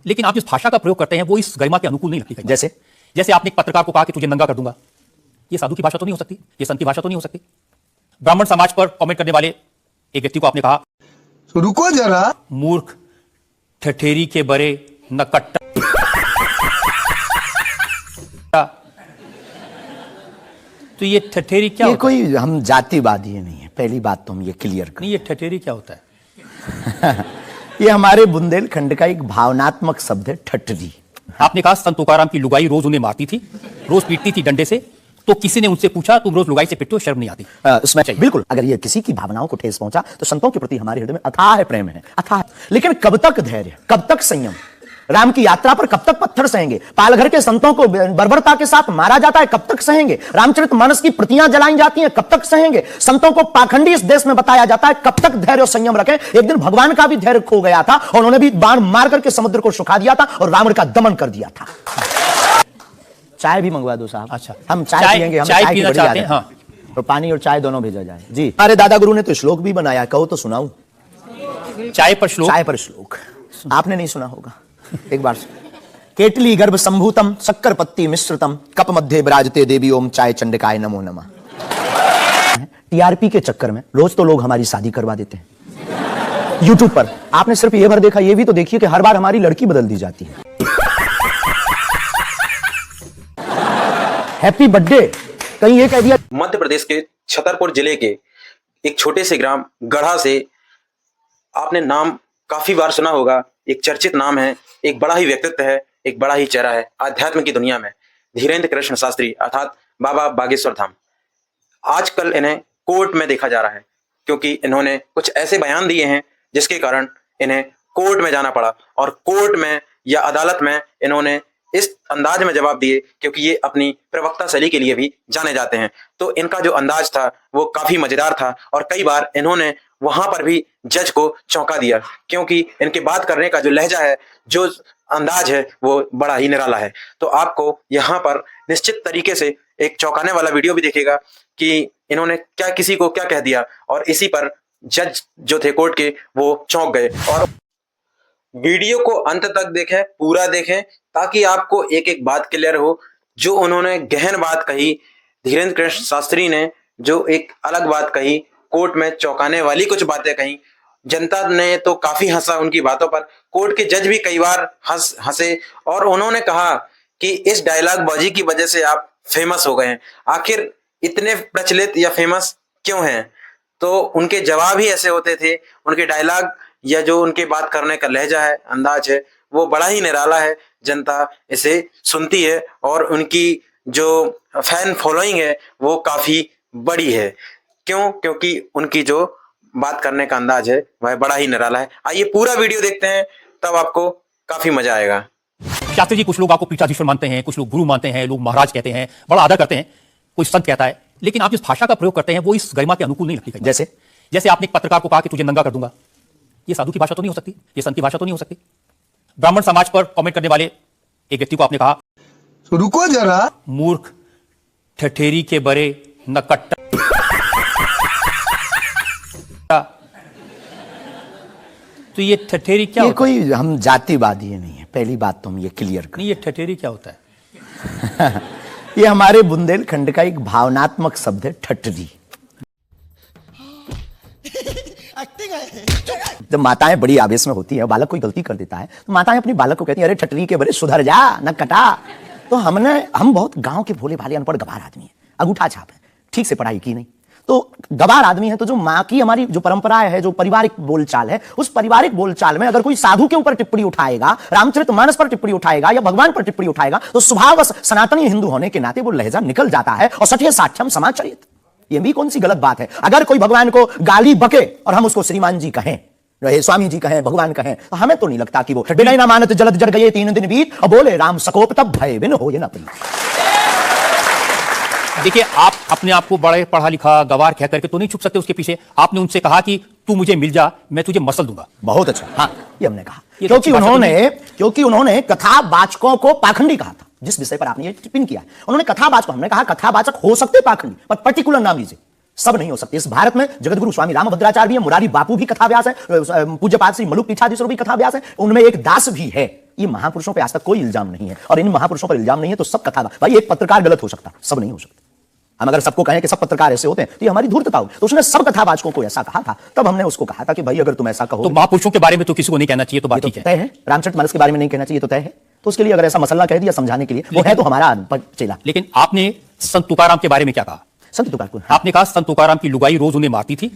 लेकिन आप जिस भाषा का प्रयोग करते हैं वो इस गरिमा के अनुकूल नहीं लगती। जैसे जैसे आपने एक पत्रकार को कहा कि तुझे नंगा कर दूंगा, ये साधु की भाषा तो नहीं हो सकती, ये संत की भाषा तो नहीं हो सकती। ब्राह्मण समाज पर कमेंट करने वाले एक व्यक्ति को आपने कहा, रुको जरा, मूर्ख, ठठेरी के बरे न कट्टा। तो ये ठठेरी क्या ये होता कोई हम जातिवादी नहीं है, पहली बात तो हम ये क्लियर करें। नहीं, ये ठठेरी क्या होता है? ये हमारे बुंदेलखंड का एक भावनात्मक शब्द है, ठठरी। आपने कहा संत तुकाराम की लुगाई रोज उन्हें मारती थी, रोज पीटती थी डंडे से, तो किसी ने उनसे पूछा तुम रोज लुगाई से पिटते हो, शर्म नहीं आती? उसमें बिल्कुल, अगर ये किसी की भावनाओं को ठेस पहुंचा तो संतों के प्रति हमारे हृदय में अथाह प्रेम है, अथाह। लेकिन कब तक धैर्य, कब तक संयम? राम की यात्रा पर कब तक पत्थर सहेंगे? पालघर के संतों को बर्बरता के साथ मारा जाता है, कब तक सहेंगे? रामचरितमानस की प्रतियां जलाई जाती हैं, कब तक सहेंगे? संतों को पाखंडी इस देश में बताया जाता है, कब तक धैर्य और संयम रखें? एक दिन भगवान का भी धैर्य खो गया था और उन्होंने भी बाण मार करके समुद्र को सुखा दिया था और रावण का दमन कर दिया था। चाय भी मंगवा दो साहब। अच्छा, हम चाय पियेंगे, हम चाय पीना चाहते हैं। हाँ, और पानी और चाय दोनों भेजा जाए जी। हमारे दादा गुरु ने तो श्लोक भी बनाया, कहो तो सुनाऊं? चाय पर श्लोक? चाय पर श्लोक आपने नहीं सुना होगा, एक बार केटली गर्भ संभूतम शक्कर पत्ती मिश्रितम कप मध्य विराजते देवी ओम चाय चंडिकाय नमो नमः। टीआरपी के चक्कर में रोज तो लोग हमारी शादी करवा देते हैं यूट्यूब पर। आपने सिर्फ ये भर देखा, ये भी तो देखिए कि हर बार हमारी लड़की बदल दी जाती है। हैप्पी बर्थडे कहीं ये कह दिया। मध्य प्रदेश के छतरपुर जिले के एक छोटे से ग्राम गढ़ा से आपने नाम काफी बार सुना होगा। एक चर्चित नाम है, एक बड़ा ही व्यक्तित्व है, एक बड़ा ही चेहरा है आध्यात्म की दुनिया में। धीरेन्द्र कृष्ण शास्त्री अर्थात बाबा बागेश्वर धाम। आजकल इन्हें कोर्ट में देखा जा रहा है क्योंकि इन्होंने कुछ ऐसे बयान दिए हैं जिसके कारण इन्हें कोर्ट में जाना पड़ा। और कोर्ट में या अदालत में इन्होंने इस अंदाज में जवाब दिए क्योंकि ये अपनी प्रवक्ता शैली के लिए भी जाने जाते हैं। तो इनका जो अंदाज था वो काफी मजेदार था और कई बार इन्होंने वहां पर भी जज को चौंका दिया क्योंकि इनके बात करने का जो लहजा है, जो अंदाज है, वो बड़ा ही निराला है। तो आपको यहाँ पर निश्चित तरीके से एक चौंकाने वाला वीडियो भी देखेगा कि इन्होंने क्या किसी को क्या कह दिया और इसी पर जज जो थे कोर्ट के वो चौंक गए। और वीडियो को अंत तक देखें, पूरा देखें ताकि आपको एक एक बात क्लियर हो। जो उन्होंने गहन बात कही, धीरेन्द्र कृष्ण शास्त्री ने जो एक अलग बात कही, कोर्ट में चौंकाने वाली कुछ बातें कही, जनता ने तो काफी हंसा उनकी बातों पर। कोर्ट के जज भी कई बार हंसे और उन्होंने कहा कि इस डायलॉग बाजी की वजह से आप फेमस हो गए हैं। आखिर इतने प्रचलित या फेमस क्यों हैं? तो उनके जवाब ही ऐसे होते थे, उनके डायलॉग या जो उनके बात करने का लहजा है, अंदाज है, वो बड़ा ही निराला है। जनता इसे सुनती है और उनकी जो फैन फॉलोइंग है वो काफी बड़ी है। क्यों? क्योंकि उनकी जो बात करने का अंदाज है वह बड़ा ही निराला है। आइए पूरा वीडियो देखते हैं, तब आपको काफी मजा आएगा। शास्त्री जी, कुछ लोग आपको पीठाधीश्वर मानते हैं, कुछ लोग गुरु मानते हैं, लोग महाराज कहते हैं, बड़ा आदर करते हैं, कोई संत कहता है, लेकिन आप जिस भाषा का प्रयोग करते हैं वो इस गरिमा के अनुकूल नहीं लगती। जैसे आपने एक पत्रकार को कहा कि तुझे नंगा कर दूंगा, ये साधु की भाषा तो नहीं हो सकती, ये संत की भाषा तो नहीं हो सकती। ब्राह्मण समाज पर कमेंट करने वाले एक व्यक्ति को आपने कहा, रुको जरा, मूर्ख, ठठेरी के बरे न कट्टा। तो ये ठठेरी क्या ये होता कोई हम जातिवादी नहीं है, पहली बात तो हम ये क्लियर करें। नहीं, ये ठठेरी क्या होता है? ये हमारे बुंदेलखंड का एक भावनात्मक शब्द है, ठठरी। जब माताएं बड़ी आवेश में होती है, बालक कोई गलती कर देता है तो माताएं अपनी बालक को कहती है, अरे ठठरी के बरे सुधर जा, न कटा। तो हम बहुत गांव के भोले भाले अनपढ़ गवार आदमी है, अंगूठा छाप है, ठीक से पढ़ाई की नहीं, तो गवार आदमी है। तो जो माँ की हमारी जो परंपरा है, जो पारिवारिक बोलचाल है, उस पारिवारिक बोलचाल में अगर कोई साधु के ऊपर टिप्पणी उठाएगा, रामचरितमानस पर टिप्पणी उठाएगा या भगवान पर टिप्पणी उठाएगा, तो स्वभावश सनातनी हिंदू होने के नाते वो लहजा निकल जाता है। और सठे साठ्यम समाचरित, ये भी कौन सी गलत बात है? अगर कोई भगवान को गाली बके और हम उसको श्रीमान जी कहें, स्वामी जी कहें, भगवान कहें, तो हमें तो नहीं लगता कि वो बिना ना मानत जलद जड़ गए 3 दिन बीत और बोले राम सकोप तब भय बिन हो न प्रीत। देखिए, आप अपने आप को बड़े पढ़ा लिखा गवार कह करके तो नहीं छुप सकते उसके पीछे। आपने उनसे कहा कि तू मुझे मिल जा, मैं तुझे मसल दूंगा। बहुत अच्छा, हाँ, ये हमने कहा क्योंकि उन्होंने कथावाचकों को पाखंडी कहा था। जिस विषय पर आपने ये टिप्पणी किया, उन्होंने कथावाचक, हमने कहा कथावाचक हो सकते पाखंडी, पर पर्टिकुलर नाम लीजिए, सब नहीं हो सकते। इस भारत में जगतगुरु स्वामी रामभद्राचार्य भी है, मुरारी बापू भी कथाव्यास है, पूज्य पाद श्री मलुक पीठाधीश्वर भी कथाव्यास है, उनमें एक दास भी है। ये महापुरुषों पे आज तक कोई इल्जाम नहीं है, और इन महापुरुषों पर इल्जाम नहीं है तो सब कथा भाई एक पत्रकार गलत हो सकता, सब नहीं हो सकता। हम अगर सबको कहें कि सब पत्रकार ऐसे होते हैं तो ये हमारी धूर्तता होगी। तो उसने सब कथावाचकों को ऐसा कहा था, तब हमने उसको कहा था कि भाई अगर तुम ऐसा कहो तो महापुरुषों के बारे में तो किसी को नहीं कहना चाहिए, तो बात ठीक है। तय है, रामचरितमानस के बारे में नहीं कहना चाहिए तो तय है। तो उसके लिए अगर ऐसा मसला कह दिया समझाने के लिए, वो है तो हमारा चेला। लेकिन आपने संत तुकाराम के बारे में क्या कहा? संत तुकाराम, आपने कहा संत तुकाराम की लुगाई रोज उन्हें मारती थी,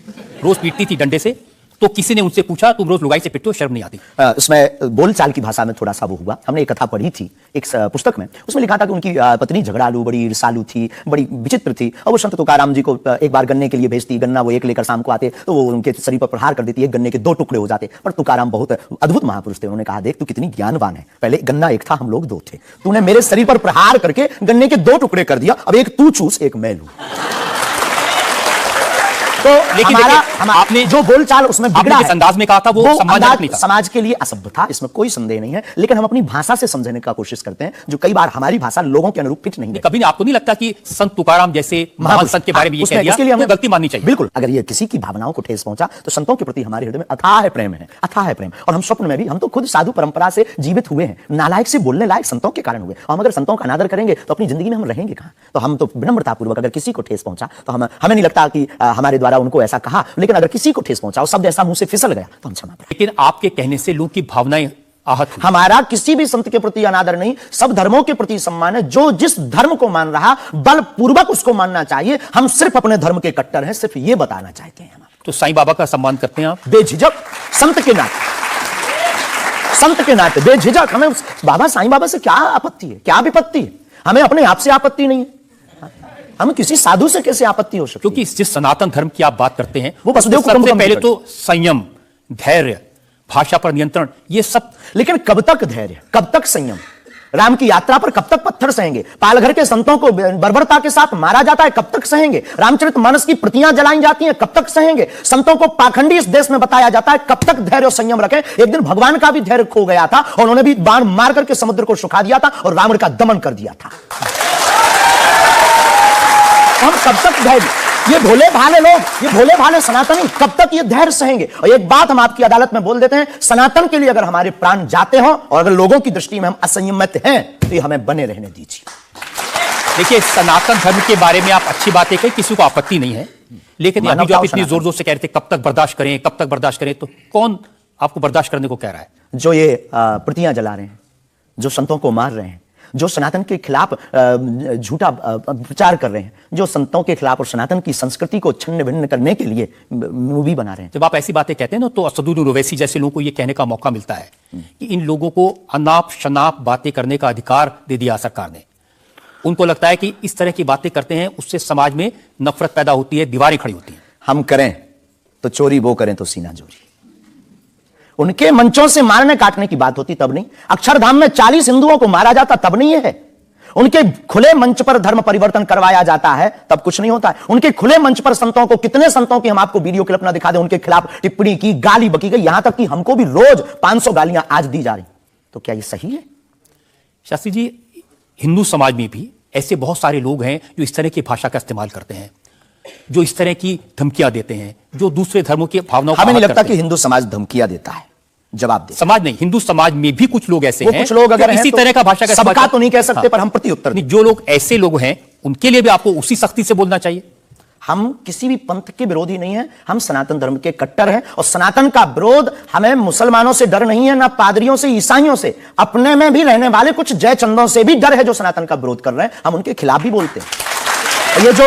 रोज पीटती थी डंडे से। तो किसी ने उनसे पूछा तुम रोज लुगाई से पिटते हो, शर्म नहीं आती? उसमें बोलचाल की भाषा में थोड़ा सा वो हुआ। हमने एक कथा पढ़ी थी एक पुस्तक में, उसमें लिखा था कि उनकी पत्नी झगड़ालू, बड़ी ईर्षालु थी, बड़ी विचित्र थी, और वो संत तुकाराम जी को एक बार गन्ने के लिए भेजती, गन्ना वो एक लेकर शाम को आते तो वो उनके शरीर पर प्रहार कर देती, एक गन्ने के 2 टुकड़े हो जाते। पर तुकाराम बहुत अद्भुत महापुरुष थे, उन्होंने कहा देख तू कितनी ज्ञानवान है, पहले गन्ना एक था हम लोग 2 थे, तूने मेरे शरीर पर प्रहार करके गन्ने के 2 टुकड़े कर दिया, अब एक तू चूस एक मैं लूं। तो लेकिन आपने जो बोलचाल उसमें बिगड़ा जिस अंदाज में कहा था वो सम्मानजनक नहीं था, समाज के लिए असभ्य था, इसमें कोई संदेह नहीं है। लेकिन हम अपनी भाषा से समझने का कोशिश करते हैं, जो कई बार हमारी भाषा लोगों के अनुरूप फिट नहीं है। कभी आपको नहीं लगता कि संत तुकाराम जैसे महान संत के बारे में ये कह दिया, उसके लिए हमें गलती माननी चाहिए? बिल्कुल, अगर ये किसी की भावनाओं को ठेस पहुंचा तो संतों के प्रति हमारे हृदय में अथाह प्रेम है, अथाह प्रेम। और हम स्वप्न में भी, हम तो खुद साधु परंपरा से जीवित हुए हैं, नालायक से बोलने लायक संतों के कारण हुए। हम अगर संतों का अनादर करेंगे तो अपनी जिंदगी में हम रहेंगे कहां? तो हम तो विनम्रतापूर्वक अगर किसी को ठेस पहुंचा तो हमें नहीं लगता कि हमारे द्वारा उनको ऐसा कहा, लेकिन अगर किसी को ठेस पहुंचा और शब्द ऐसा मुंह से फिसल गया तो हम क्षमा करें। लेकिन आपके कहने से लोगों की भावनाएं आहत हुई। हमारा किसी भी संत के प्रति अनादर नहीं, सब धर्मों के प्रति सम्मान है। जो जिस धर्म को मान रहा बलपूर्वक उसको मानना चाहिए। हम सिर्फ अपने धर्म के कट्टर हैं, सिर्फ ये बताना चाहते हैं। तो साईं बाबा का सम्मान करते हैं आप? बेझिझक, संत के नाते, संत के नाते बेझिझक। हमें बाबा साईं बाबा से क्या आपत्ति है, क्या विपत्ति है? हमें अपने आप से आपत्ति नहीं है, हम किसी साधु से कैसे आपत्ति हो सकती? क्योंकि जिस सनातन धर्म की आप बात करते हैं वो वसुदेव सबसे पहले तो संयम, धैर्य, भाषा पर नियंत्रण, ये सब। लेकिन कब तक धैर्य, कब तक संयम? राम की यात्रा पर कब तक पत्थर सहेंगे? पालघर के संतों को बर्बरता के साथ मारा जाता है, कब तक सहेंगे? रामचरितमानस की प्रतियां जलाई जाती हैं, कब तक सहेंगे? संतों को पाखंडी इस देश में बताया जाता है, कब तक धैर्य और संयम रखें? एक दिन भगवान का भी धैर्य खो गया था और उन्होंने भी बाण मार करके समुद्र को सुखा दिया था और रावण का दमन कर दिया था। हम कब तक धैर्य, ये भोले भाले लोग, ये भोले भाले सनातनी कब तक ये धैर्य सहेंगे? और एक बात हम आपकी अदालत में बोल देते हैं, सनातन के लिए अगर हमारे प्राण जाते हो और अगर लोगों की दृष्टि में हम असंयमित हैं तो ये हमें बने रहने दीजिए। देखिए, सनातन धर्म के बारे में आप अच्छी बातें कही, किसी को आपत्ति नहीं है, लेकिन अभी जो आप इतनी जोर जोर से कह रहे थे कब तक बर्दाश्त करें, कब तक बर्दाश्त करें, तो कौन आपको बर्दाश्त करने को कह रहा है? जो ये प्रतियां जला रहे हैं, जो संतों को मार रहे हैं, जो सनातन के खिलाफ झूठा प्रचार कर रहे हैं, जो संतों के खिलाफ और सनातन की संस्कृति को छिन्न भिन्न करने के लिए मूवी बना रहे हैं। जब आप ऐसी बातें कहते हैं ना, तो असदुद्दीन ओवैसी जैसे लोगों को यह कहने का मौका मिलता है कि इन लोगों को अनाप शनाप बातें करने का अधिकार दे दिया सरकार ने। उनको लगता है कि इस तरह की बातें करते हैं उससे समाज में नफरत पैदा होती है, दीवारें खड़ी होती हैं। हम करें तो चोरी, वो करें तो सीना चोरी। उनके मंचों से मारने काटने की बात होती तब नहीं। अक्षरधाम में 40 हिंदुओं को मारा जाता तब नहीं है। उनके खुले मंच पर धर्म परिवर्तन करवाया जाता है तब कुछ नहीं होता है। उनके खुले मंच पर संतों को, कितने संतों की हम आपको वीडियो क्लिप ना दिखा दें, उनके खिलाफ टिप्पणी की, गाली बकी गई, यहां तक कि हमको भी रोज 500 गालियां आज दी जा रही। तो क्या ये सही है? शास्त्री जी, हिंदू समाज में भी ऐसे बहुत सारे लोग हैं जो इस तरह की भाषा का इस्तेमाल करते हैं, जो इस तरह की धमकियां देते हैं, जो दूसरे धर्मों की भावनाओं को हमें नहीं लगता कि हिंदू समाज धमकियां देता है। जवाब दे। समाज नहीं, हिंदू समाज में भी कुछ लोग ऐसे हैं, कुछ लोग अगर इसी तो तरह का भाषा का सबका तो नहीं कह सकते, पर हम प्रत्युत्तर नहीं, जो लोग ऐसे लोग हैं उनके लिए भी आपको उसी सख्ती से बोलना चाहिए। हम किसी भी पंथ के विरोधी नहीं हैं, हम सनातन धर्म के कट्टर हैं और सनातन का विरोध हमें मुसलमानों से डर नहीं है, ना पादरियों से, ईसाइयों से, अपने में भी रहने वाले कुछ जयचंदों से भी डर है जो सनातन का विरोध कर रहे हैं। हम उनके खिलाफ भी बोलते हैं। ये जो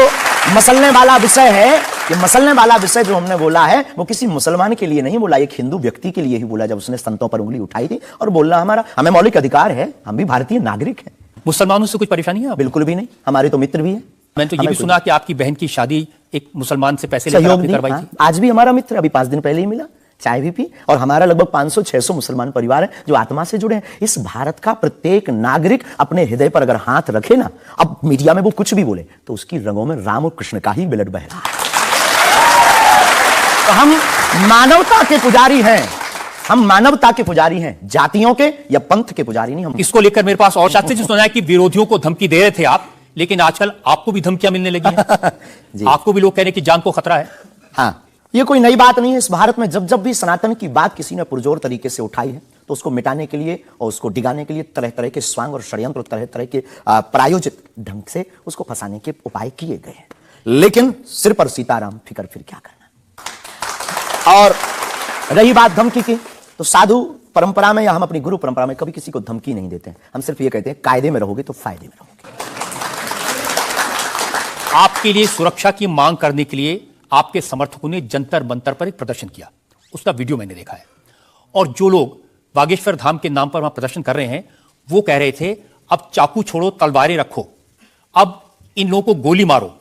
मसलने वाला विषय है, ये मसलने वाला विषय जो हमने बोला है वो किसी मुसलमान के लिए नहीं बोला, एक हिंदू व्यक्ति के लिए ही बोला, जब उसने संतों पर उंगली उठाई थी। और बोलना हमें मौलिक अधिकार है, हम भी भारतीय नागरिक हैं। मुसलमानों से कुछ परेशानी है? बिल्कुल भी नहीं, हमारे तो मित्र भी है। मैंने तो ये भी सुना कि आपकी बहन की शादी एक मुसलमान से पैसे लेकर आपने करवाई थी। आज भी हमारा मित्र, अभी 5 दिन पहले ही मिला, चाय भी पी। और हमारा लगभग 500-600 मुसलमान परिवार है जो आत्मा से जुड़े हैं। इस भारत का प्रत्येक नागरिक अपने हृदय पर अगर हाथ रखे ना, अब मीडिया में वो कुछ भी बोले तो उसकी रगों में राम और कृष्ण का ही ब्लड बह रहा है। तो हम मानवता के पुजारी हैं, हम मानवता के पुजारी हैं, जातियों के या पंथ के पुजारी नहीं। हम इसको लेकर मेरे पास और शास्त्री जी सुना है कि विरोधियों को धमकी दे रहे थे आप, लेकिन आजकल आपको भी धमकियां मिलने लगी हैं। आपको भी लोग कह रहे हैं कि जान को खतरा है। हाँ, ये कोई नई बात नहीं है। इस भारत में जब जब भी सनातन की बात किसी ने पुरजोर तरीके से उठाई है तो उसको मिटाने के लिए और उसको डिगाने के लिए तरह तरह के स्वांग और षड्यंत्र, तरह तरह के प्रायोजित ढंग से उसको फंसाने के उपाय किए गए हैं। लेकिन सिर पर सीताराम, फिकर फिर क्या करना। और रही बात धमकी की, तो साधु परंपरा में या हम अपनी गुरु परंपरा में कभी किसी को धमकी नहीं देते हैं। हम सिर्फ ये कहते हैं कायदे में रहोगे तो फायदे में रहोगे। आपके लिए सुरक्षा की मांग करने के लिए आपके समर्थकों ने जंतर मंतर पर एक प्रदर्शन किया, उसका वीडियो मैंने देखा है। और जो लोग बागेश्वर धाम के नाम पर वहां प्रदर्शन कर रहे हैं, वो कह रहे थे अब चाकू छोड़ो, तलवारें रखो, अब इन लोगों को गोली मारो।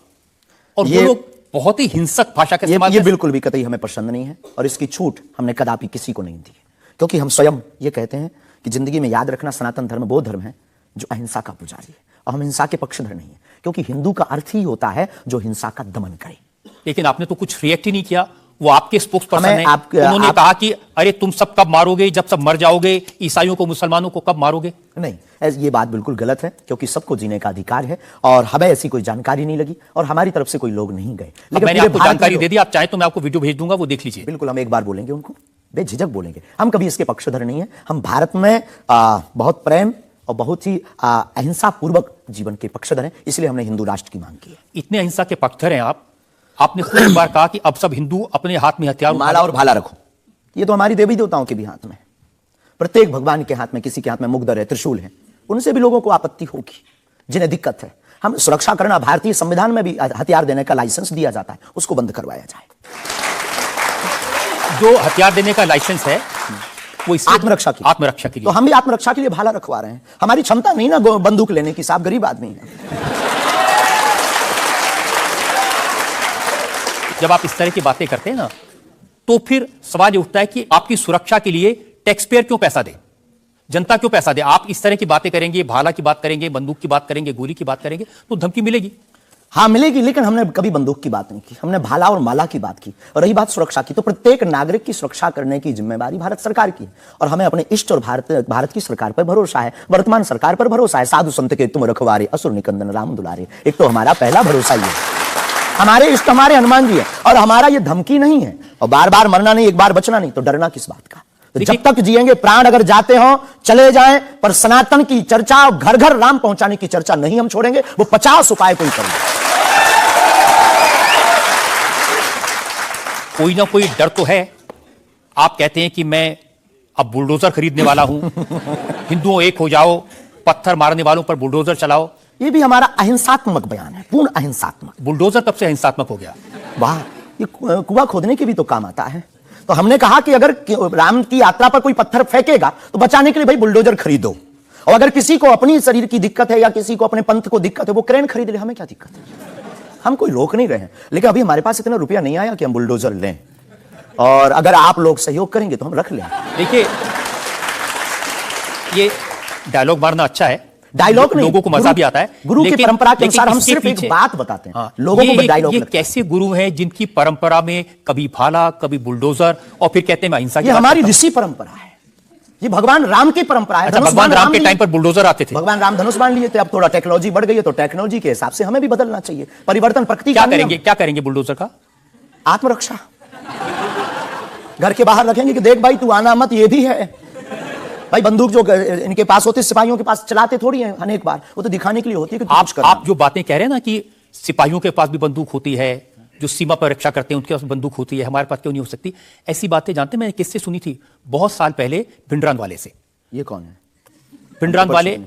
और वो लोग बहुत ही हिंसक भाषा का इस्तेमाल। ये बिल्कुल भी कतई हमें पसंद नहीं है और इसकी छूट हमने कदापि किसी को नहीं दी है, क्योंकि हम स्वयं ये कहते हैं कि जिंदगी में याद रखना, सनातन धर्म वो धर्म है जो अहिंसा का पुजारी है और हम हिंसा के पक्षधर नहीं है, क्योंकि हिंदू का अर्थ ही होता है जो हिंसा का दमन करे। लेकिन आपने तो कुछ रिएक्ट ही नहीं किया। वो आपके स्पोक्स पर्सन हैं, उन्होंने कहा कि अरे तुम सब कब मारोगे, जब सब मर जाओगे, ईसाइयों को मुसलमानों को कब मारोगे। नहीं, ये बात बिल्कुल गलत है, क्योंकि सबको जीने का अधिकार है और हमें ऐसी कोई जानकारी नहीं लगी और हमारी तरफ से कोई लोग नहीं गए। लेकिन मैंने आपको जानकारी दे दी, आप चाहे तो मैं आपको वीडियो भेज दूंगा, वो देख लीजिए। बिल्कुल, हम एक बार बोलेंगे उनको, बेझिझक बोलेंगे। हम कभी इसके पक्षधर नहीं है। हम भारत में बहुत प्रेम और बहुत ही अहिंसा पूर्वक जीवन के पक्षधर हैं, इसलिए हमने हिंदू राष्ट्र की मांग की है। इतने अहिंसा के पक्षधर हैं आपने खुद एक बार कहा कि अब सब हिंदू अपने हाथ में हथियार, माला और भाला रखो। ये तो हमारी देवी देवताओं के भी हाथ में, प्रत्येक भगवान के हाथ में, किसी के हाथ में मुगदर है, त्रिशूल है, उनसे भी लोगों को आपत्ति होगी जिन्हें दिक्कत है। हम सुरक्षा करना, भारतीय संविधान में भी हथियार देने का लाइसेंस दिया जाता है, उसको बंद करवाया जाए। जो हथियार देने का लाइसेंस है वो आत्मरक्षा के लिए, तो हम भी आत्मरक्षा के लिए भाला रखवा रहे हैं। हमारी क्षमता नहीं ना बंदूक लेने की, साहब गरीब आदमी है। जब आप इस तरह की बातें करते हैं ना, तो फिर सवाल ये उठता है कि आपकी सुरक्षा के लिए टैक्स पेयर क्यों पैसा दे, जनता क्यों पैसा दे। आप इस तरह की बातें करेंगे, भाला की बात करेंगे, बंदूक की बात करेंगे, गोली की बात करेंगे, तो धमकी मिलेगी। हाँ मिलेगी, लेकिन हमने कभी बंदूक की बात नहीं की, हमने भाला और माला की बात की। और रही बात सुरक्षा की, तो प्रत्येक नागरिक की सुरक्षा करने की जिम्मेदारी भारत सरकार की है और हमें अपने इष्ट और भारत की सरकार पर भरोसा है, वर्तमान सरकार पर भरोसा है। साधु संत के तुम रखवारे, असुर निकंदन राम दुलारे, एक तो हमारा पहला भरोसा ही है। हमारे इष्ट हमारे हनुमान जी है और हमारा ये धमकी नहीं है। और बार बार मरना नहीं, एक बार बचना नहीं, तो डरना किस बात का। तो जब तक जिएंगे, प्राण अगर जाते हो चले जाएं, पर सनातन की चर्चा, घर घर राम पहुंचाने की चर्चा नहीं हम छोड़ेंगे। वो 50 उपाय कोई करेंगे। कोई ना कोई डर तो है। आप कहते हैं कि मैं अब बुलडोजर खरीदने वाला हूं, हिंदुओं एक हो जाओ, पत्थर मारने वालों पर बुलडोजर चलाओ। ये भी हमारा अहिंसात्मक बयान है, पूर्ण अहिंसात्मक। बुलडोजर कब से अहिंसात्मक हो गया? वाह, ये कुआं खोदने के भी तो काम आता है। तो हमने कहा कि अगर राम की यात्रा पर कोई पत्थर फेंकेगा तो बचाने के लिए भाई बुलडोजर खरीदो, और अगर किसी को अपनी शरीर की दिक्कत है या किसी को अपने पंथ को दिक्कत है, वो क्रेन खरीद ले, हमें क्या दिक्कत है। हम कोई रोक नहीं रहे हैं, लेकिन अभी हमारे पास इतना रुपया नहीं आया कि हम बुलडोजर लें, और अगर आप लोग सहयोग करेंगे तो हम रख लें। देखिए, ये डायलॉग मारना अच्छा है, डायलॉग नहीं, लोगों को मजा भी आता है। गुरु की परंपरा के अनुसार हम सिर्फ एक बात बताते हैं, लोगों को डायलॉग। ये कैसे गुरु हैं जिनकी परंपरा में कभी भाला, कभी बुलडोजर, और फिर कहते हैं मैं अहिंसा की। ये हमारी ऋषि परंपरा है, ये भगवान राम की परंपरा है। भगवान राम के टाइम पर बुलडोजर आते थे, भगवान राम धनुष बाण लिए थे। अब थोड़ा टेक्नोलॉजी बढ़ गई है, तो टेक्नोलॉजी के हिसाब से हमें भी बदलना चाहिए। परिवर्तन प्रकृति का नियम। क्या करेंगे बुलडोजर का? आत्मरक्षा। घर के बाहर रखेंगे कि देख भाई तू आना मत, ये भी है भाई। बंदूक जो इनके पास होती है, सिपाहियों के पास चलाते थोड़ी हैं अनेक बार, वो तो दिखाने के लिए होती है कि आप जो बातें कह रहे हैं ना कि सिपाहियों के पास भी बंदूक होती है, जो सीमा पर रक्षा करते हैं उनके पास बंदूक होती है, हमारे पास क्यों नहीं हो सकती? ऐसी बातें जानते हैं, मैंने किससे सुनी थी बहुत साल पहले, भिंडरान वाले से। ये कौन है? भिंडरान वाले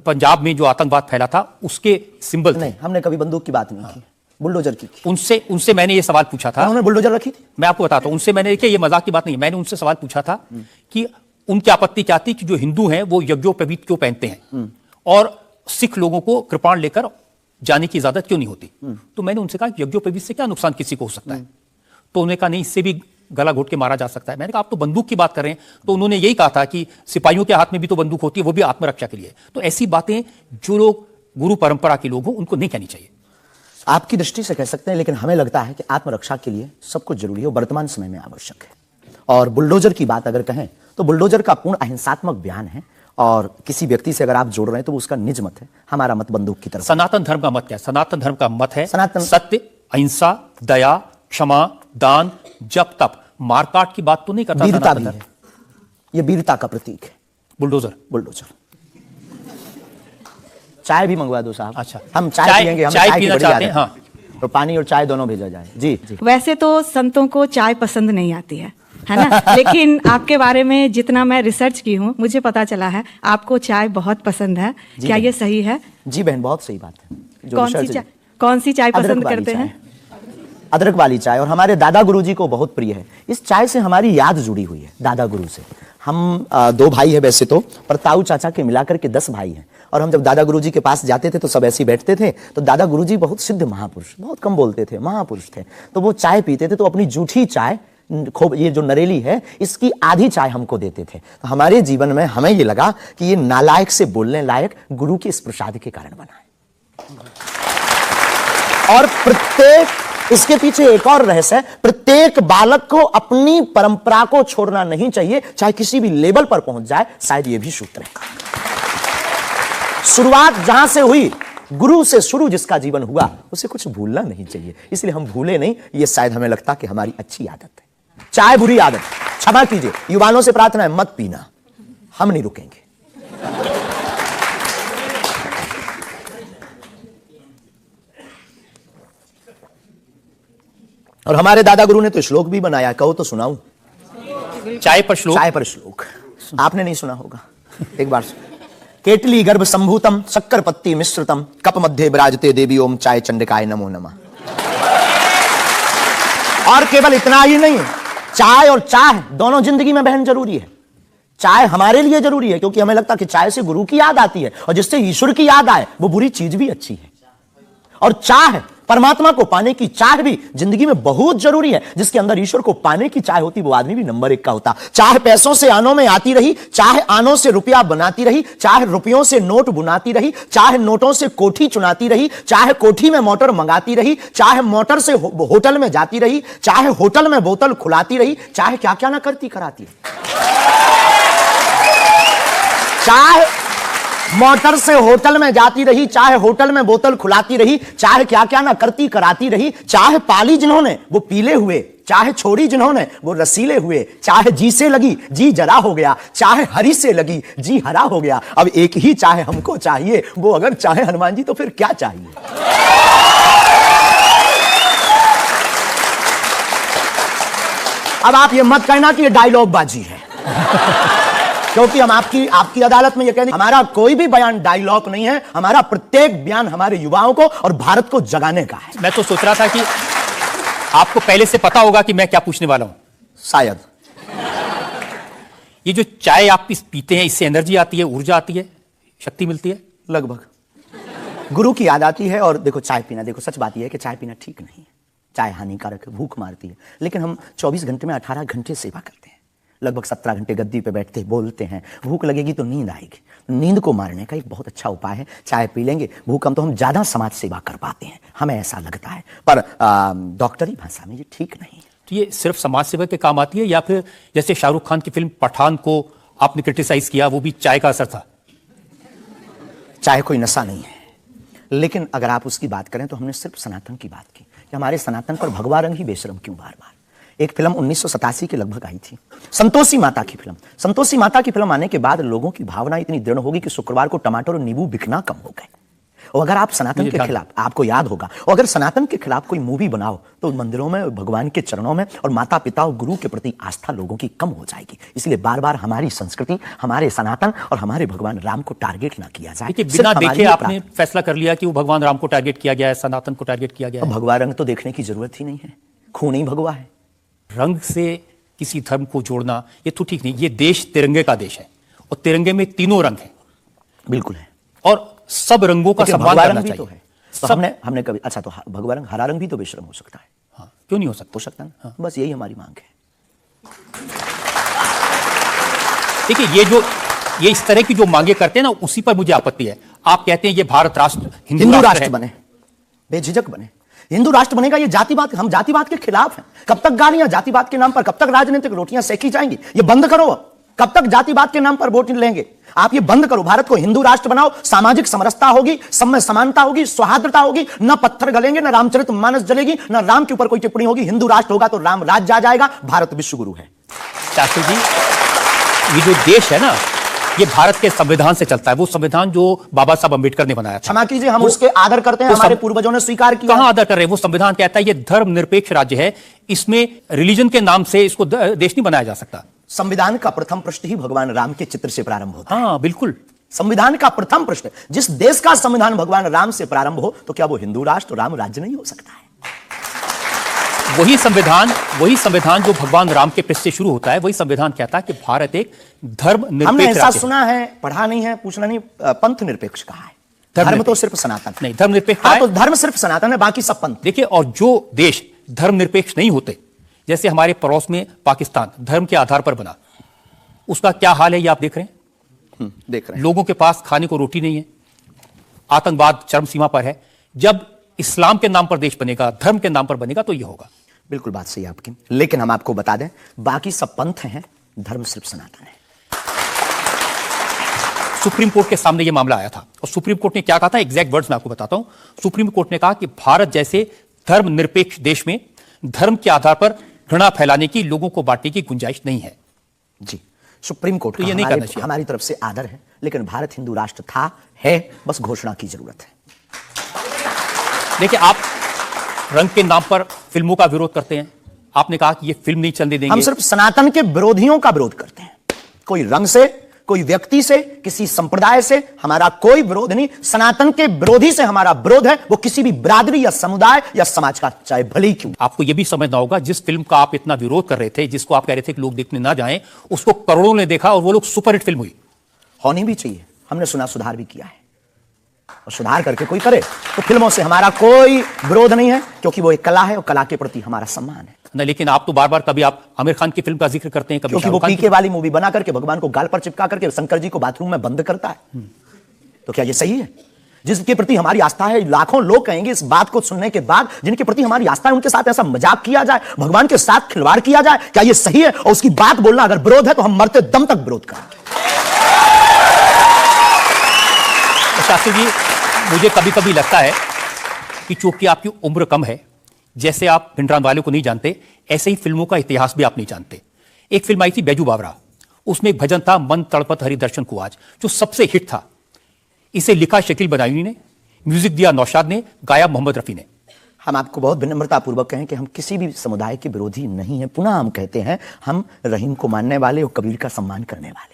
पंजाब में जो आतंकवाद फैला था, उसके सिंबल। नहीं, हमने कभी बंदूक की बात नहीं की, बुलडोजर की। उनसे मैंने ये सवाल पूछा था। उन्होंने बुलडोजर रखी थी। मैं आपको बताता हूं, उनसे मैंने, देखिए ये मजाक की बात नहीं, मैंने उनसे सवाल पूछा था कि उनकी आपत्ति क्या थी कि जो हिंदू हैं वो यज्ञोपवीत क्यों पहनते हैं और सिख लोगों को कृपाण लेकर जाने की इजाजत क्यों नहीं होती। तो मैंने उनसे कहा यज्ञोपवीत से क्या नुकसान किसी को हो सकता है? तो उन्होंने कहा नहीं, इससे भी गला घोट के मारा जा सकता है। मैंने कहा आप तो बंदूक की बात कर रहे हैं। तो उन्होंने यही कहा था कि सिपाहियों के हाथ में भी तो बंदूक होती है, वो भी आत्मरक्षा के लिए। तो ऐसी बातें जो लोग गुरु परंपरा के लोग हों उनको नहीं कहनी चाहिए। आपकी दृष्टि से कह सकते हैं, लेकिन हमें लगता है कि आत्मरक्षा के लिए सब कुछ जरूरी है, वर्तमान समय में आवश्यक है। और बुलडोजर की बात अगर कहें तो बुलडोजर का पूर्ण अहिंसात्मक बयान है, और किसी व्यक्ति से अगर आप जोड़ रहे हैं तो उसका निज मत है। हमारा मत बंदूक की तरफ। सनातन धर्म का मत क्या है? सनातन धर्म का मत है सत्य, अहिंसा, दया, क्षमा, दान, जप तप। मारकाट की बात तो नहीं करता। वीरता भी है, ये वीरता का प्रतीक है। बुलडोजर। बुलडोजर। चाय भी मंगवा दो साहब। अच्छा, हम चाय पियेंगे, हम चाय की पीना बड़ी चाहते हैं। आदत है। हाँ, तो पानी और चाय दोनों भेजा जाए। जी जी। वैसे तो संतों को चाय पसंद नहीं आती है ना? लेकिन आपके बारे में जितना मैं रिसर्च की हूँ मुझे पता चला है आपको चाय बहुत पसंद है। क्या ये सही है? जी बहन, बहुत सही बात है। जो कौन सी चाय अदरक पसंद वाली करते चाय। हैं? अदरक वाली चाय, और हमारे दादा गुरुजी को बहुत प्रिय है। इस चाय से हमारी याद जुड़ी हुई है, दादा गुरु से। हम 2 भाई हैं वैसे तो, पर ताऊ चाचा के मिलाकर के 10 भाई हैं। और हम जब दादा गुरुजी के पास जाते थे तो सब ऐसे ही बैठते थे। तो दादा गुरुजी बहुत सिद्ध महापुरुष, बहुत कम बोलते थे, महापुरुष थे। तो वो चाय पीते थे तो अपनी जूठी चाय, ये जो नरेली है, इसकी आधी चाय हमको देते थे। तो हमारे जीवन में हमें ये लगा कि ये नालायक से बोलने लायक गुरु के इस प्रसाद के कारण बना है। और प्रत्येक, इसके पीछे एक और रहस्य है, प्रत्येक बालक को अपनी परंपरा को छोड़ना नहीं चाहिए, चाहे किसी भी लेवल पर पहुंच जाए। शायद ये भी सूत्र है। शुरुआत जहां से हुई, गुरु से शुरू जिसका जीवन हुआ, उसे कुछ भूलना नहीं चाहिए। इसलिए हम भूले नहीं, ये शायद हमें लगता कि हमारी अच्छी आदत है। चाय बुरी आदत, क्षमा कीजिए, युवाओं से प्रार्थना है मत पीना, हम नहीं रुकेंगे। और हमारे दादा गुरु ने तो श्लोक भी बनाया, कहो तो सुनाऊं। चाय पर श्लोक। चाय पर श्लोक आपने नहीं सुना होगा, एक बार सुन। केटली गर्भ संभूतम शक्कर पत्ती मिश्रितम कप मध्य विराजते देवी ओम चाय चंडिकाय नमो नमः। और केवल इतना ही नहीं, चाय और चाह दोनों जिंदगी में बहन जरूरी है। चाय हमारे लिए जरूरी है क्योंकि हमें लगता है कि चाय से गुरु की याद आती है, और जिससे ईश्वर की याद आए वो बुरी चीज भी अच्छी है। और चाह, परमात्मा को पाने की चाह भी जिंदगी में बहुत जरूरी है। जिसके अंदर ईश्वर को पाने की चाह होती, वो आदमी भी नंबर 1 का होता। चाहे पैसों से आनों में आती रही, चाहे आनों से रुपया बनाती रही, चाहे रुपयों से नोट बुनाती रही, चाहे नोटों से कोठी चुनाती रही, चाहे कोठी में मोटर मंगाती रही, चाहे मोटर से होटल में जाती रही, चाहे होटल में बोतल खुलाती रही, चाहे क्या क्या ना करती कराती। चाहे मोटर से होटल में जाती रही, चाहे होटल में बोतल खुलाती रही, चाहे क्या क्या ना करती कराती रही, चाहे पाली जिन्होंने वो पीले हुए, चाहे छोड़ी जिन्होंने वो रसीले हुए, चाहे जी से लगी जी जरा हो गया, चाहे हरी से लगी जी हरा हो गया। अब एक ही चाहे हमको चाहिए, वो अगर चाहे हनुमान जी तो फिर क्या चाहिए। अब आप ये मत कहना कि ये डायलॉग बाजी है क्योंकि हम आपकी अदालत में ये कहते हैं हमारा कोई भी बयान डायलॉग नहीं है, हमारा प्रत्येक बयान हमारे युवाओं को और भारत को जगाने का है। मैं तो सोच रहा था कि आपको पहले से पता होगा कि मैं क्या पूछने वाला हूं। शायद ये जो चाय आप पीते हैं, इससे एनर्जी आती है, ऊर्जा आती है, शक्ति मिलती है। लगभग गुरु की याद आती है। और देखो चाय पीना, देखो सच बात यह है कि चाय पीना ठीक नहीं है, चाय हानिकारक है, भूख मारती है। लेकिन हम 24 घंटे में 18 घंटे सेवा करते हैं, लगभग 17 घंटे गद्दी पे बैठते बोलते हैं। भूख लगेगी तो नींद आएगी, नींद को मारने का एक बहुत अच्छा उपाय है चाय पी लेंगे। भूख हम तो हम ज्यादा समाज सेवा कर पाते हैं, हमें ऐसा लगता है, पर डॉक्टरी भाषा में ये ठीक नहीं है। तो ये सिर्फ समाज सेवा के काम आती है, या फिर जैसे शाहरुख खान की फिल्म पठान को आपने क्रिटिसाइज किया, वो भी चाय का असर था? चाय कोई नशा नहीं है, लेकिन अगर आप उसकी बात करें तो हमने सिर्फ सनातन की बात की कि हमारे सनातन पर भगवा रंग ही बेशरम क्यों बार बार। एक फिल्म 1987 के लगभग आई थी, संतोषी माता की फिल्म। संतोषी माता की फिल्म आने के बाद लोगों की भावना इतनी दृढ़ होगी कि शुक्रवार को टमाटर और नींबू बिकना कम हो गए। और अगर आप सनातन के खिलाफ, आपको याद होगा, और अगर सनातन के खिलाफ कोई मूवी बनाओ तो मंदिरों में, भगवान के चरणों में और माता पिता और गुरु के प्रति आस्था लोगों की कम हो जाएगी। इसलिए बार बार हमारी संस्कृति, हमारे सनातन और हमारे भगवान राम को टारगेट ना किया जाए। बिना देखे आपने फैसला कर लिया कि वो भगवान राम को टारगेट किया गया है, सनातन को टारगेट किया गया है। भगवा रंग तो देखने की जरूरत ही नहीं है, खून ही भगवा है। रंग से किसी धर्म को जोड़ना ये तो ठीक नहीं। ये देश तिरंगे का देश है और तिरंगे में तीनों रंग हैं। बिल्कुल है, और सब रंगों का सम्मान करना चाहिए। तो है तो हमने कभी, अच्छा तो भगवा रंग, हरा रंग भी तो बेशरम हो सकता है। हाँ, क्यों नहीं हो सकता? हो सकता है ना। हाँ। बस यही हमारी मांग है। देखिए, ये इस तरह की जो मांगे करते हैं ना, उसी पर मुझे आपत्ति है। आप कहते हैं ये भारत राष्ट्र, हिंदू राष्ट्र बने, बेझिझक बने, हिंदू राष्ट्र बनेगा। ये जातिवाद, हम जातिवाद के खिलाफ हैं। कब तक गालियां जातिवाद के नाम पर, कब तक राजनीतिक रोटियां सेकी जाएंगी? ये बंद करो। कब तक जातिवाद के नाम पर वोट लेंगे? आप ये बंद करो। भारत को हिंदू राष्ट्र बनाओ, सामाजिक समरसता होगी, सब में समानता होगी, सौहार्दता होगी, न पत्थर गलेंगे, न रामचरितमानस जलेगी, न राम के ऊपर कोई टिप्पणी होगी। हिंदू राष्ट्र होगा तो राम राज्य आ जाएगा। भारत विश्व गुरु है। शास्त्री जी, ये जो देश है ना, ये भारत के संविधान से चलता है। वो संविधान जो बाबा साहब अंबेडकर ने बनाया था। क्षमा कीजिए, हम उसके आदर करते हैं, हमारे पूर्वजों ने स्वीकार किया। कहां आदर कर रहे हैं? वो संविधान कहता है ये धर्मनिरपेक्ष राज्य है, इसमें रिलीजन के नाम से इसको देश नहीं बनाया जा सकता। संविधान का प्रथम पृष्ठ ही भगवान राम के चित्र से प्रारंभ होता है। हाँ बिल्कुल, संविधान का प्रथम पृष्ठ, जिस देश का संविधान भगवान राम से प्रारंभ हो, तो क्या वो हिंदू राष्ट्र राम राज्य नहीं हो सकता है? वही संविधान जो भगवान राम के पृष्ठ से शुरू होता है, वही संविधान कहता है कि भारत एक धर्मनिरपेक्ष हमने ऐसा राज्य है। सुना है, पढ़ा नहीं है, पूछना नहीं, पंथ निरपेक्ष कहा है। धर्म तो सिर्फ सनातन नहीं, धर्मनिरपेक्ष हाँ, तो धर्म सिर्फ सनातन है, बाकी सब पंथ। देखिए, और जो देश धर्मनिरपेक्ष नहीं होते, जैसे हमारे पड़ोस में पाकिस्तान धर्म के आधार पर बना, उसका क्या हाल है ये आप देख रहे हैं। देख रहे हैं, लोगों के पास खाने को रोटी नहीं है, आतंकवाद चरम सीमा पर है। जब इस्लाम के नाम पर देश बनेगा, धर्म के नाम पर बनेगा, तो ये होगा। बिल्कुल बात सही है आपकी, लेकिन हम आपको बता दें, बाकी सब पंथ हैं, धर्म सिर्फ सनातन है। सुप्रीम कोर्ट के सामने ये मामला आया था, और सुप्रीम कोर्ट ने क्या कहा था, एग्जैक्ट वर्ड्स मैं आपको बताता हूं। सुप्रीम कोर्ट ने कहा कि भारत जैसे धर्मनिरपेक्ष देश में धर्म के आधार पर घृणा फैलाने की, लोगों को बांटने की गुंजाइश नहीं है। जी, सुप्रीम कोर्ट तो का ये नहीं करना चाहिए। हमारी तरफ से आदर है, लेकिन भारत हिंदू राष्ट्र था, है, बस घोषणा की जरूरत है। देखिए, आप रंग के नाम पर फिल्मों का विरोध करते हैं। आपने कहा कि ये फिल्म नहीं चलने देंगे। हम सिर्फ सनातन के विरोधियों का विरोध करते हैं, कोई रंग से, कोई व्यक्ति से, किसी संप्रदाय से हमारा कोई विरोध नहीं। सनातन के विरोधी से हमारा विरोध है, वो किसी भी बिरादरी या समुदाय या समाज का चाहे भले ही क्यों। आपको यह भी समझना होगा, जिस फिल्म का आप इतना विरोध कर रहे थे, जिसको आप कह रहे थे कि लोग देखने ना जाएं, उसको करोड़ों ने देखा और वो लोग सुपरहिट फिल्म हुई। होनी भी चाहिए, हमने सुना सुधार भी किया है, और सुधार करके कोई करे तो फिल्मों से हमारा कोई विरोध नहीं है, क्योंकि वो एक कला है और कला के प्रति हमारा सम्मान है। ना, लेकिन आप तो बार बार, कभी आप आमिर खान की फिल्म का जिक्र करते हैं, कभी क्योंकि वो पीके वाली मूवी बना करके भगवान को गाल पर चिपका करके शंकर जी को बाथरूम में बंद करता है, तो क्या ये सही है? जिसके प्रति हमारी आस्था है, लाखों लोग कहेंगे इस बात को सुनने के बाद, जिनके प्रति हमारी आस्था है, उनके साथ ऐसा मजाक किया जाए, भगवान के साथ खिलवाड़ किया जाए, क्या ये सही है? और उसकी बात बोलना अगर विरोध है, तो हम मरते दम तक विरोध करेंगे। शास्त्री जी, मुझे कभी कभी लगता है कि चूंकि आपकी उम्र कम है, जैसे आप भिंडरान वाले को नहीं जानते, ऐसे ही फिल्मों का इतिहास भी आप नहीं जानते। एक फिल्म आई थी बैजू बावरा, उसमें एक भजन था, मन तड़पत हरि दर्शन को आज, जो सबसे हिट था। इसे लिखा शकील बदायूनी ने, म्यूजिक दिया नौशाद ने, गाया मोहम्मद रफी ने। हम आपको बहुत विनम्रता पूर्वक कहें कि हम किसी भी समुदाय के विरोधी नहीं हैं। पुनः हम कहते हैं, हम रहीम को मानने वाले और कबीर का सम्मान करने वाले हैं।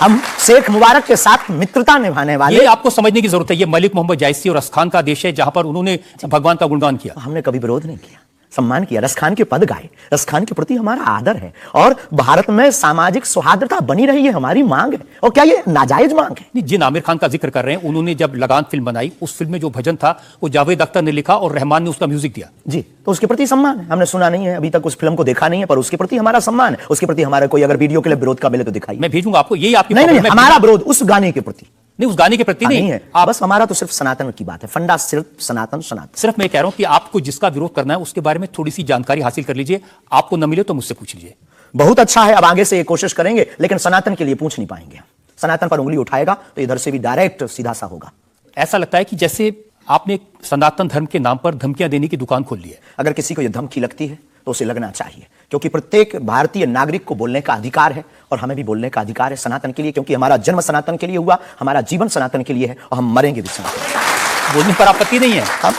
हम शेख मुबारक के साथ मित्रता निभाने वाले। ये आपको समझने की जरूरत है, ये मलिक मोहम्मद जायसी और रस खान का देश है, जहां पर उन्होंने भगवान का गुणगान किया। हमने कभी विरोध नहीं किया, सम्मान किया, रस खान के पद गाए, रस खान के प्रति हमारा आदर है, और भारत में सामाजिक सौहार्दता बनी रही है, हमारी मांग है। और क्या ये नाजायज मांग है? नहीं, जिन आमिर खान का जिक्र कर रहे हैं, उन्होंने जब लगान फिल्म बनाई, उस फिल्म में जो भजन था वो जावेद अख्तर ने लिखा और रहमान ने उसका म्यूजिक दिया। जी, तो उसके प्रति सम्मान है। हमने सुना नहीं है, अभी तक उस फिल्म को देखा नहीं है, पर उसके प्रति हमारा सम्मान है। उसके प्रति हमारा कोई अगर वीडियो के लिए विरोध का मिले तो दिखाइए। मैं भेजूंगा आपको, यही आपकी नहीं, हमारा विरोध उस गाने के प्रति नहीं, उस गाने के प्रति नहीं है। बस हमारा तो सिर्फ सनातन की बात है, फंडा सिर्फ सनातन। सिर्फ मैं कह रहा हूं कि आपको जिसका विरोध करना है, उसके बारे में थोड़ी सी जानकारी हासिल कर लीजिए। आपको न मिले तो मुझसे पूछ लीजिए। बहुत अच्छा है, अब आगे से ये कोशिश करेंगे, लेकिन सनातन के लिए पूछ नहीं पाएंगे। सनातन पर उंगली उठाएगा तो इधर से भी डायरेक्ट सीधा सा होगा। ऐसा लगता है कि जैसे आपने सनातन धर्म के नाम पर धमकियां देने की दुकान खोल ली है। अगर किसी को यह धमकी लगती है तो उसे लगना चाहिए, क्योंकि प्रत्येक भारतीय नागरिक को बोलने का अधिकार है, और हमें भी बोलने का अधिकार है सनातन के लिए, क्योंकि हमारा जन्म सनातन के लिए हुआ, हमारा जीवन सनातन के लिए है, और हम मरेंगे भी सनातन। बोलने पर आपत्ति नहीं है, हम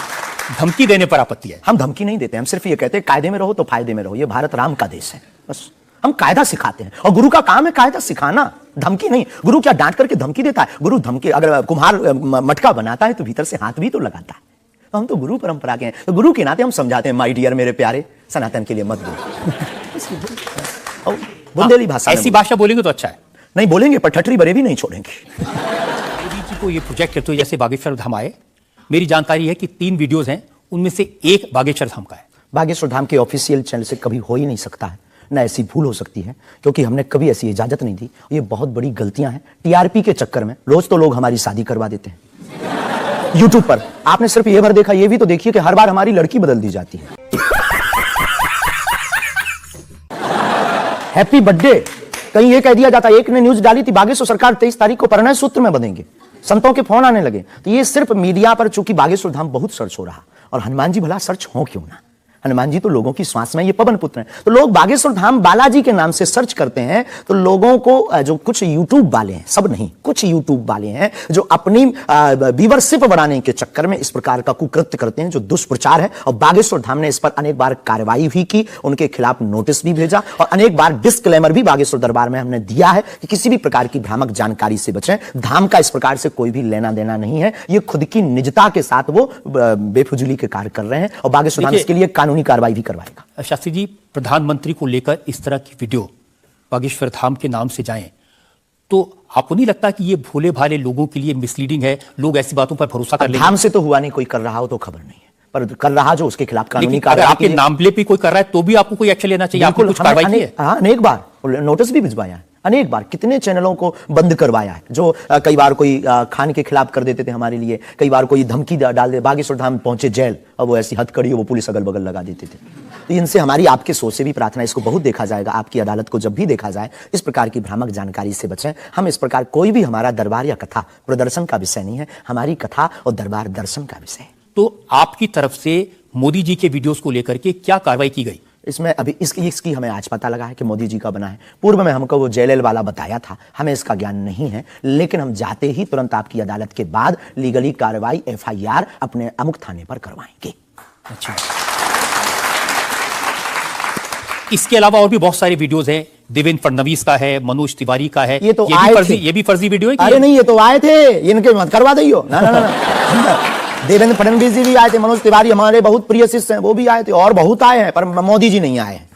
धमकी देने पर आपत्ति है। हम धमकी नहीं देते, हम सिर्फ ये कहते हैं कायदे में रहो तो फायदे में रहो। ये भारत राम का देश है, बस हम कायदा सिखाते हैं, और गुरु का काम है कायदा सिखाना, धमकी नहीं। गुरु क्या डांट करके धमकी देता है? गुरु धमकी, अगर कुम्हार मटका बनाता है तो भीतर से हाथ भी तो लगाता है। तो हम तो गुरु परंपरा के हैं, तो गुरु के नाते हम समझाते हैं, माय डियर मेरे प्यारे, सनातन के लिए मत बोलो। बुंदेली भाषा, ऐसी भाषा बोलेंगे तो अच्छा है। नहीं बोलेंगे, पर ठटरी बरे भी नहीं छोड़ेंगे। मोदी जी को ये प्रोजेक्ट करते हुए जैसे बागेश्वर धाम आए, मेरी जानकारी है कि 3 वीडियोस हैं, उनमें से एक बागेश्वर धाम का है। बागेश्वर धाम के ऑफिशियल चैनल से कभी हो ही नहीं सकता है, ना ऐसी भूल हो सकती है, क्योंकि हमने कभी ऐसी इजाजत नहीं दी। ये बहुत बड़ी गलतियां हैं। टीआरपी के चक्कर में रोज तो लोग हमारी शादी करवा देते हैं यूट्यूब पर। आपने सिर्फ ये भर देखा, ये भी तो देखिए कि हर बार हमारी लड़की बदल दी जाती है। हैप्पी बर्थडे कहीं ये कह दिया जाता है। एक ने न्यूज डाली थी, बागेश्वर सरकार 23 तारीख को परिणय सूत्र में बंधेंगे। संतों के फोन आने लगे। तो ये सिर्फ मीडिया पर, चूंकि बागेश्वर धाम बहुत सर्च हो रहा, और हनुमान जी भला सर्च हो क्यों ना, हनुमान जी तो लोगों की श्वास में, ये पवन पुत्र हैं। तो लोग बागेश्वर धाम बालाजी के नाम से सर्च करते हैं तो लोगों को जो कुछ यूट्यूब वाले हैं, सब नहीं, कुछ यूट्यूब वाले हैं जो अपनी व्यूअरशिप बढ़ाने के चक्कर में इस प्रकार का कुकृत्य करते हैं जो दुष्प्रचार है। और बागेश्वर धाम ने इस पर अनेक बार कार्रवाई भी की, उनके खिलाफ नोटिस भी भेजा और अनेक बार डिस्क्लेमर भी बागेश्वर दरबार में हमने दिया है कि किसी भी प्रकार की भ्रामक जानकारी से बचें। धाम का इस प्रकार से कोई भी लेना देना नहीं है, ये खुद की निजता के साथ वो बेफुजूली के कार्य कर रहे हैं और बागेश्वर धाम इसके लिए कानूनी कार्रवाई भी करवाएगा। शास्त्री जी, प्रधानमंत्री को लेकर इस तरह की वीडियो बागेश्वर धाम के नाम से जाएं तो आपको नहीं लगता कि ये भोले भाले लोगों के लिए मिसलीडिंग है? लोग ऐसी बातों पर भरोसा कर लेंगे। धाम से तो हुआ नहीं, कोई कर रहा हो तो खबर नहीं है, पर कर रहा जो उसके खिलाफ कानूनी कार्रवाई, आपके नाम पे भी कोई कर रहा है तो भी आपको कोई एक्शन लेना चाहिए। आपको कुछ कार्रवाई की है? हाँ, अनेक बार नोटिस भी भिजवाया है, अनेक बार कितने चैनलों को बंद करवाया है जो कई बार कोई खान के खिलाफ कर देते थे हमारे लिए, कई बार कोई धमकी डाल दे, बागेश्वर धाम पहुंचे जेल, अब वो ऐसी हथकड़ी हो वो पुलिस अगल बगल लगा देते थे। तो इनसे हमारी आपके सोच से भी प्रार्थना, इसको बहुत देखा जाएगा, आपकी अदालत को जब भी देखा जाए इस प्रकार की भ्रामक जानकारी से बचें। हम इस प्रकार कोई भी हमारा दरबार या कथा प्रदर्शन का विषय नहीं है, हमारी कथा और दरबार दर्शन का विषय है। तो आपकी तरफ से मोदी जी के वीडियोस को लेकर के क्या कार्रवाई की गई? इसमें अभी इसकी हमें आज पता लगा है कि मोदी जी का बना है। पूर्व में हमको वो जेएलएल वाला बताया था, हमें इसका ज्ञान नहीं है, लेकिन हम जाते ही तुरंत आपकी अदालत के बाद लीगली कार्रवाई एफआईआर अपने अमुक थाने पर करवाएंगे। अच्छा, इसके अलावा और भी बहुत सारे वीडियोस हैं, देवेंद्र फडणवीस का है, मनोज तिवारी का है, ये तो ये भी फर्जी वीडियो है। अरे नहीं, ये तो आए थे, इनके मत करवा दियो ना ना ना। देवेंद्र फडणवीस जी भी आए थे, मनोज तिवारी हमारे बहुत प्रिय शिष्य हैं, वो भी आए थे और बहुत आए हैं, पर मोदी जी नहीं आए हैं।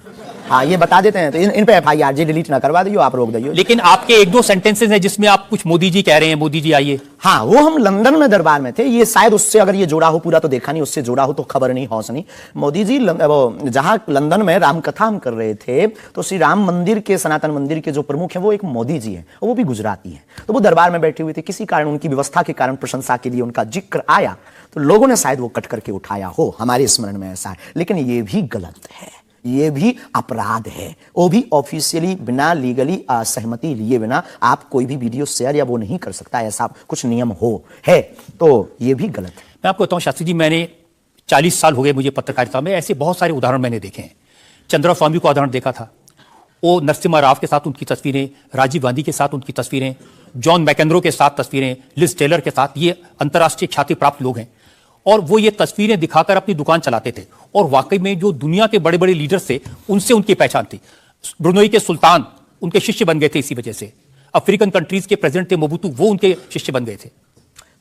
हाँ, ये बता देते हैं तो इन पे एफआईआर जी डिलीट ना करवा दियो, आप रोक दियो। लेकिन आपके एक दो सेंटेंसेस हैं जिसमें आप कुछ मोदी जी कह रहे हैं, मोदी जी आइए। हाँ, वो हम लंदन में दरबार में थे, ये शायद उससे अगर ये जोड़ा हो, पूरा तो देखा नहीं, उससे जोड़ा हो तो खबर नहीं, हौस नहीं। मोदी जी वो जहां लंदन में रामकथा हम कर रहे थे तो श्री राम मंदिर के, सनातन मंदिर के जो प्रमुख है वो एक मोदी जी है, वो भी गुजराती है। तो वो दरबार में बैठे हुए थे, किसी कारण उनकी व्यवस्था के कारण प्रशंसा के लिए उनका जिक्र आया तो लोगों ने शायद वो कट करके उठाया हो, हमारे स्मरण में ऐसा है। लेकिन ये भी गलत है, ये भी अपराध है, वो भी ऑफिशियली बिना लीगली सहमति लिए बिना आप कोई भी वीडियो शेयर या वो नहीं कर सकता, ऐसा कुछ नियम है तो ये भी गलत है। मैं आपको बताऊं शास्त्री जी, मैंने 40 साल हो गए मुझे पत्रकारिता में, ऐसे बहुत सारे उदाहरण मैंने देखे हैं। चंद्रा स्वामी को उदाहरण देखा था, वो नरसिम्हा राव के साथ उनकी तस्वीरें, राजीव गांधी के साथ उनकी तस्वीरें, जॉन मैकेंद्रो के साथ तस्वीरें, लिज टेलर के साथ, ये अंतर्राष्ट्रीय ख्याति प्राप्त लोग हैं और वो ये तस्वीरें दिखाकर अपनी दुकान चलाते थे और वाकई में जो दुनिया के बड़े बड़े लीडर्स थे उनसे उनकी पहचान थी। ब्रुनोई के सुल्तान उनके शिष्य बन गए थे इसी वजह से। अफ्रीकन कंट्रीज के प्रेसिडेंट थे मोबुतू, वो उनके शिष्य बन गए थे।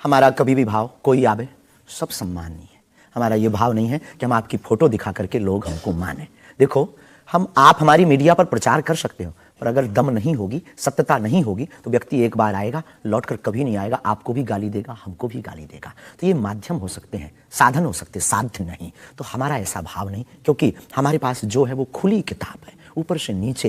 हमारा कभी भी भाव कोई आवे सब सम्माननीय है, हमारा ये भाव नहीं है कि हम आपकी फोटो दिखा करके लोग हमको माने। देखो, आप हमारी मीडिया पर प्रचार कर सकते हो, पर अगर दम नहीं होगी, सत्यता नहीं होगी तो व्यक्ति एक बार आएगा, लौटकर कभी नहीं आएगा, आपको भी गाली देगा, हमको भी गाली देगा। तो ये माध्यम हो सकते हैं, साधन हो सकते, साध्य नहीं। तो हमारा ऐसा भाव नहीं, क्योंकि हमारे पास जो है वो खुली किताब है, ऊपर से नीचे